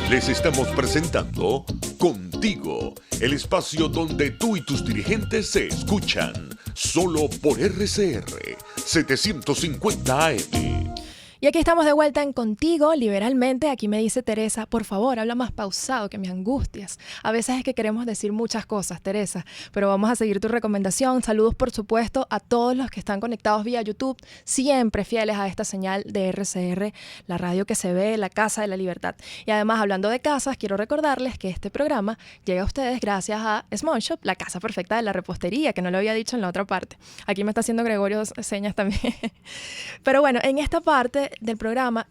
Les estamos presentando Contigo, el espacio donde tú y tus dirigentes se escuchan, solo por RCR 750 AM. Y aquí estamos de vuelta en Contigo, liberalmente. Aquí me dice Teresa, por favor, habla más pausado, que me angustias. A veces es que queremos decir muchas cosas, Teresa, pero vamos a seguir tu recomendación. Saludos, por supuesto, a todos los que están conectados vía YouTube, siempre fieles a esta señal de RCR, la radio que se ve, la Casa de la Libertad. Y además, hablando de casas, quiero recordarles que este programa llega a ustedes gracias a Small Shop, la casa perfecta de la repostería, que no lo había dicho en la otra parte. Aquí me está haciendo Gregorio señas también. Pero bueno, en esta parte del programa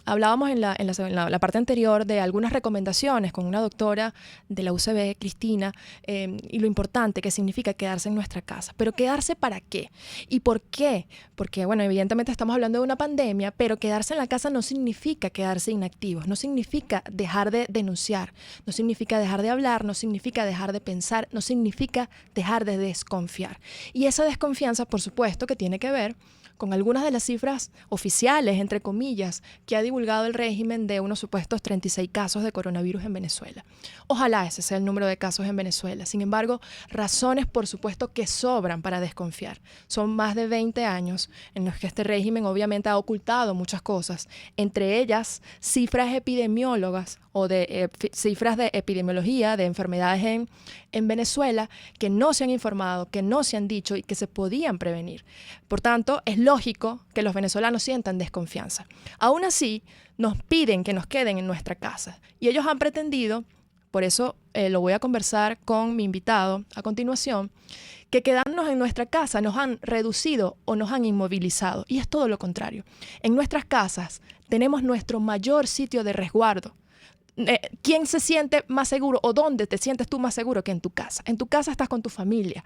hablábamos en la parte anterior de algunas recomendaciones con una doctora de la UCB, Cristina, y lo importante que significa quedarse en nuestra casa. Pero ¿quedarse para qué? ¿Y por qué? Porque, bueno, evidentemente estamos hablando de una pandemia, pero quedarse en la casa no significa quedarse inactivos, no significa dejar de denunciar, no significa dejar de hablar, no significa dejar de pensar, no significa dejar de desconfiar. Y esa desconfianza, por supuesto, que tiene que ver con algunas de las cifras oficiales, entre comillas, que ha divulgado el régimen de unos supuestos 36 casos de coronavirus en Venezuela. Ojalá ese sea el número de casos en Venezuela. Sin embargo, razones, por supuesto, que sobran para desconfiar. Son más de 20 años en los que este régimen obviamente ha ocultado muchas cosas, entre ellas cifras epidemiólogas o de cifras de epidemiología de enfermedades en Venezuela que no se han informado, que no se han dicho y que se podían prevenir. Por tanto, es lógico que los venezolanos sientan desconfianza. Aún así, nos piden que nos queden en nuestra casa y ellos han pretendido, por eso lo voy a conversar con mi invitado a continuación, que quedarnos en nuestra casa nos han reducido o nos han inmovilizado. Y es todo lo contrario. En nuestras casas tenemos nuestro mayor sitio de resguardo. ¿Quién se siente más seguro o dónde te sientes tú más seguro que en tu casa? En tu casa estás con tu familia.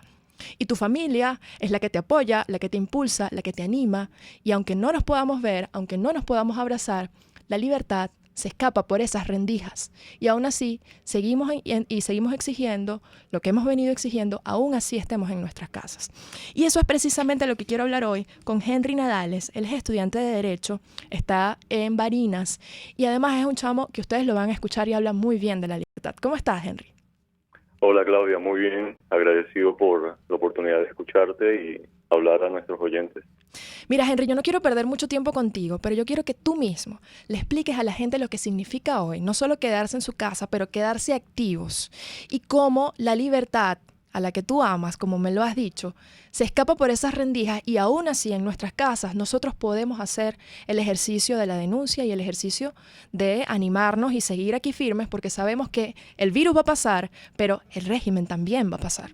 Y tu familia es la que te apoya, la que te impulsa, la que te anima. Y aunque no nos podamos ver, aunque no nos podamos abrazar, la libertad se escapa por esas rendijas. Y aún así, seguimos exigiendo lo que hemos venido exigiendo, aún así estemos en nuestras casas. Y eso es precisamente lo que quiero hablar hoy con Henry Nadales. Él es estudiante de Derecho, está en Barinas y además es un chamo que ustedes lo van a escuchar y habla muy bien de la libertad. ¿Cómo estás, Henry? Hola, Claudia, muy bien. Agradecido por la oportunidad de escucharte y hablar a nuestros oyentes. Mira, Henry, yo no quiero perder mucho tiempo contigo, pero yo quiero que tú mismo le expliques a la gente lo que significa hoy, no solo quedarse en su casa, pero quedarse activos y cómo la libertad a la que tú amas, como me lo has dicho, se escapa por esas rendijas y aún así en nuestras casas nosotros podemos hacer el ejercicio de la denuncia y el ejercicio de animarnos y seguir aquí firmes porque sabemos que el virus va a pasar, pero el régimen también va a pasar.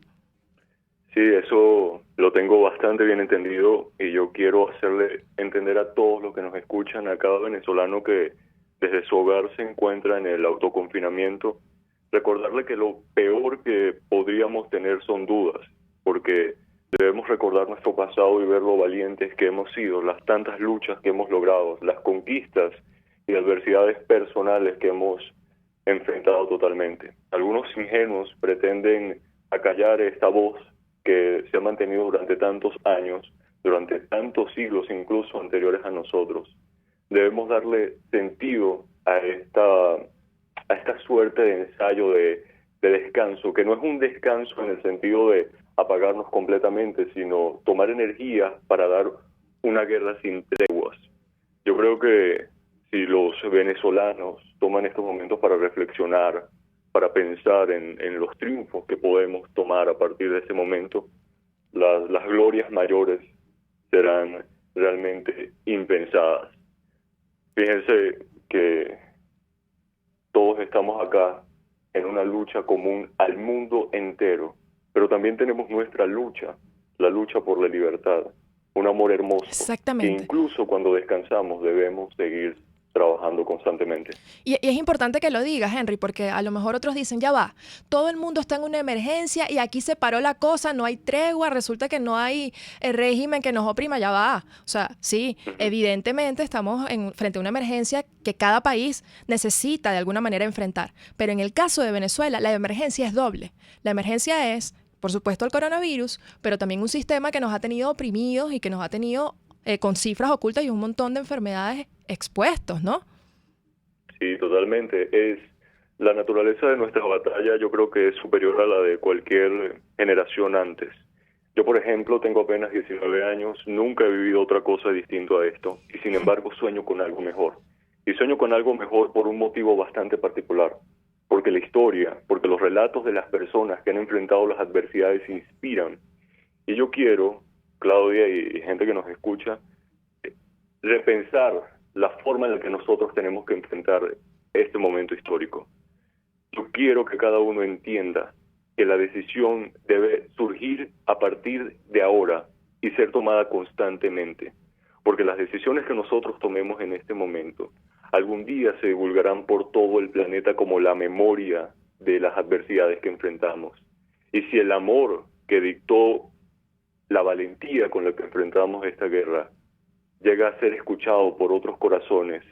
Sí, eso lo tengo bastante bien entendido y yo quiero hacerle entender a todos los que nos escuchan, a cada venezolano que desde su hogar se encuentra en el autoconfinamiento, recordarle que lo peor que podríamos tener son dudas, porque debemos recordar nuestro pasado y ver lo valientes que hemos sido, las tantas luchas que hemos logrado, las conquistas y adversidades personales que hemos enfrentado totalmente. Algunos ingenuos pretenden acallar esta voz que se ha mantenido durante tantos años, durante tantos siglos incluso anteriores a nosotros. Debemos darle sentido a esta suerte de ensayo de descanso, que no es un descanso en el sentido de apagarnos completamente, sino tomar energía para dar una guerra sin treguas. Yo creo que si los venezolanos toman estos momentos para reflexionar, para pensar en los triunfos que podemos tomar a partir de ese momento, las glorias mayores serán realmente impensadas. Fíjense que todos estamos acá en una lucha común al mundo entero, pero también tenemos nuestra lucha, la lucha por la libertad, un amor hermoso. Exactamente. Que incluso cuando descansamos debemos seguir trabajando constantemente. Y es importante que lo digas, Henry, porque a lo mejor otros dicen, ya va, todo el mundo está en una emergencia y aquí se paró la cosa, no hay tregua, resulta que no hay régimen que nos oprima, ya va. O sea, sí, evidentemente estamos frente a una emergencia que cada país necesita de alguna manera enfrentar. Pero en el caso de Venezuela, la emergencia es doble. La emergencia es, por supuesto, el coronavirus, pero también un sistema que nos ha tenido oprimidos y que nos ha tenido con cifras ocultas y un montón de enfermedades expuestos, ¿no? Sí, totalmente. La naturaleza de nuestra batalla yo creo que es superior a la de cualquier generación antes. Yo, por ejemplo, tengo apenas 19 años, nunca he vivido otra cosa distinto a esto, y sin embargo sueño con algo mejor. Y sueño con algo mejor por un motivo bastante particular, porque la historia, porque los relatos de las personas que han enfrentado las adversidades inspiran. Y yo quiero, Claudia y gente que nos escucha, repensar la forma en la que nosotros tenemos que enfrentar este momento histórico. Yo quiero que cada uno entienda que la decisión debe surgir a partir de ahora y ser tomada constantemente, porque las decisiones que nosotros tomemos en este momento algún día se divulgarán por todo el planeta como la memoria de las adversidades que enfrentamos. Y si el amor que dictó la valentía con la que enfrentamos esta guerra llega a ser escuchado por otros corazones,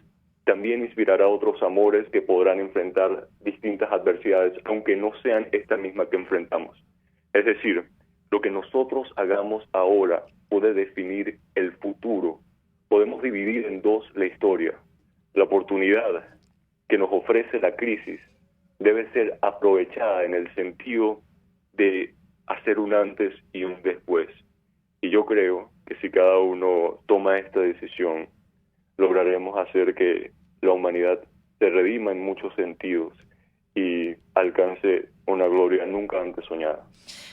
también inspirará otros amores que podrán enfrentar distintas adversidades, aunque no sean esta misma que enfrentamos. Es decir, lo que nosotros hagamos ahora puede definir el futuro. Podemos dividir en dos la historia. La oportunidad que nos ofrece la crisis debe ser aprovechada en el sentido de hacer un antes y un después. Y yo creo que si cada uno toma esta decisión, lograremos hacer que la humanidad se redima en muchos sentidos y alcance una gloria nunca antes soñada.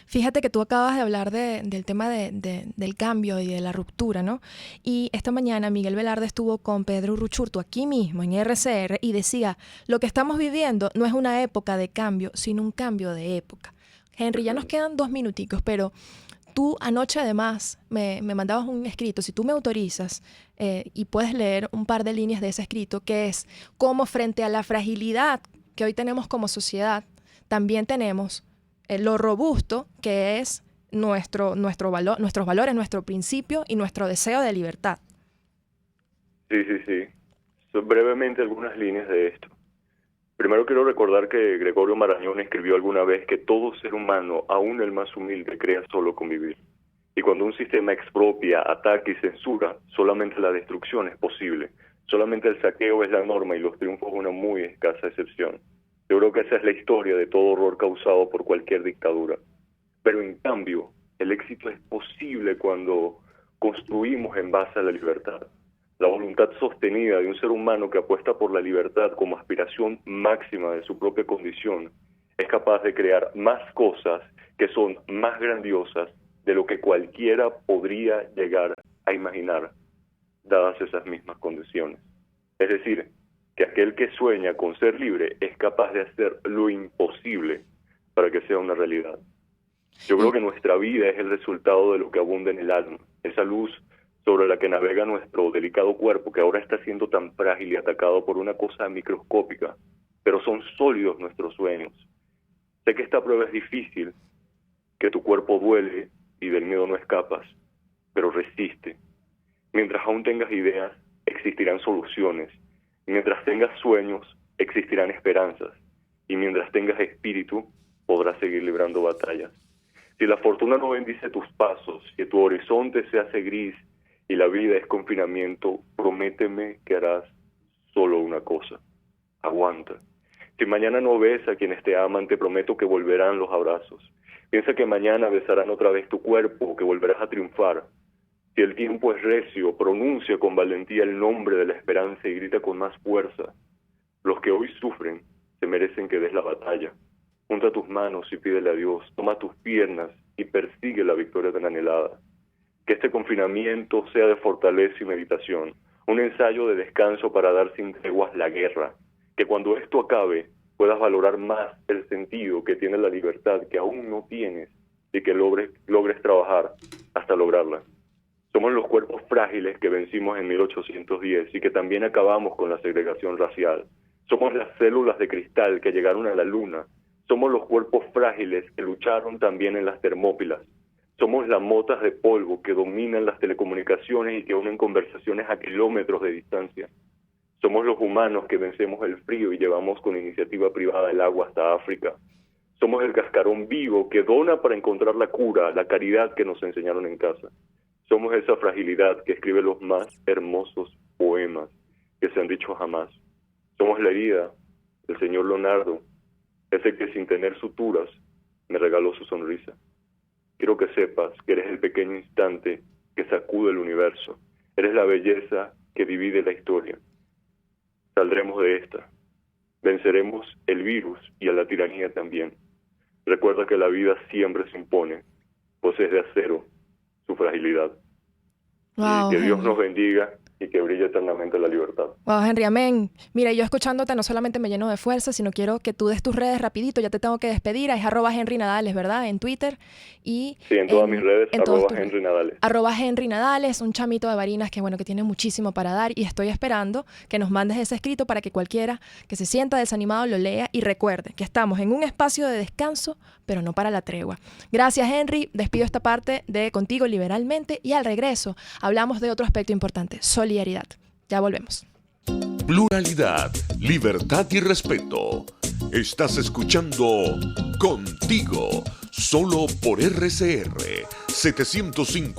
Fíjate que tú acabas de hablar del tema del cambio y de la ruptura, ¿no? Y esta mañana Miguel Velarde estuvo con Pedro Uruchurtu aquí mismo en RCR y decía, lo que estamos viviendo no es una época de cambio, sino un cambio de época. Henry, ya nos quedan 2 minuticos, pero tú anoche además me mandabas un escrito, si tú me autorizas, y puedes leer un par de líneas de ese escrito, que es cómo frente a la fragilidad que hoy tenemos como sociedad, también tenemos lo robusto que es nuestros valores, nuestro principio y nuestro deseo de libertad. Sí. Brevemente algunas líneas de esto. Primero quiero recordar que Gregorio Marañón escribió alguna vez que todo ser humano, aún el más humilde, crea solo convivir. Y cuando un sistema expropia, ataca y censura, solamente la destrucción es posible. Solamente el saqueo es la norma y los triunfos una muy escasa excepción. Yo creo que esa es la historia de todo horror causado por cualquier dictadura. Pero en cambio, el éxito es posible cuando construimos en base a la libertad. La voluntad sostenida de un ser humano que apuesta por la libertad como aspiración máxima de su propia condición es capaz de crear más cosas que son más grandiosas de lo que cualquiera podría llegar a imaginar, dadas esas mismas condiciones. Es decir, que aquel que sueña con ser libre es capaz de hacer lo imposible para que sea una realidad. Yo creo que nuestra vida es el resultado de lo que abunda en el alma, esa luz sobre la que navega nuestro delicado cuerpo que ahora está siendo tan frágil y atacado por una cosa microscópica, pero son sólidos nuestros sueños. Sé que esta prueba es difícil, que tu cuerpo duele y del miedo no escapas, pero resiste. Mientras aún tengas ideas, existirán soluciones. Mientras tengas sueños, existirán esperanzas. Y mientras tengas espíritu, podrás seguir librando batallas. Si la fortuna no bendice tus pasos, si tu horizonte se hace gris y la vida es confinamiento, prométeme que harás solo una cosa: aguanta. Si mañana no ves a quienes te aman, te prometo que volverán los abrazos. Piensa que mañana besarán otra vez tu cuerpo, que volverás a triunfar. Si el tiempo es recio, pronuncia con valentía el nombre de la esperanza y grita con más fuerza. Los que hoy sufren se merecen que des la batalla. Junta tus manos y pídele a Dios, toma tus piernas y persigue la victoria tan anhelada. Que este confinamiento sea de fortaleza y meditación, un ensayo de descanso para dar sin treguas la guerra. Que cuando esto acabe puedas valorar más el sentido que tiene la libertad que aún no tienes y que logres trabajar hasta lograrla. Somos los cuerpos frágiles que vencimos en 1810 y que también acabamos con la segregación racial. Somos las células de cristal que llegaron a la luna. Somos los cuerpos frágiles que lucharon también en las Termópilas. Somos las motas de polvo que dominan las telecomunicaciones y que unen conversaciones a kilómetros de distancia. Somos los humanos que vencemos el frío y llevamos con iniciativa privada el agua hasta África. Somos el cascarón vivo que dona para encontrar la cura, la caridad que nos enseñaron en casa. Somos esa fragilidad que escribe los más hermosos poemas que se han dicho jamás. Somos la herida el señor Leonardo, ese que sin tener suturas me regaló su sonrisa. Quiero que sepas que eres el pequeño instante que sacude el universo. Eres la belleza que divide la historia. Saldremos de esta. Venceremos el virus y a la tiranía también. Recuerda que la vida siempre se impone, pues es de acero su fragilidad. Wow, Y que Dios Henry. nos bendiga y que brille eternamente la libertad. Wow, Henry, amén. Mira, yo escuchándote no solamente me lleno de fuerza, sino quiero que tú des tus redes rapidito. Ya te tengo que despedir. Es @HenryNadales, ¿verdad? En Twitter y Sí, en todas mis redes, en todas tus @Henry Nadales. @HenryNadales, un chamito de Barinas que, bueno, que tiene muchísimo para dar y estoy esperando que nos mandes ese escrito para que cualquiera que se sienta desanimado lo lea y recuerde que estamos en un espacio de descanso, pero no para la tregua. Gracias, Henry. Despido esta parte de Contigo Liberalmente y al regreso hablamos de otro aspecto importante, solidaridad. Ya volvemos. Pluralidad, libertad y respeto. Estás escuchando Contigo, solo por RCR 750.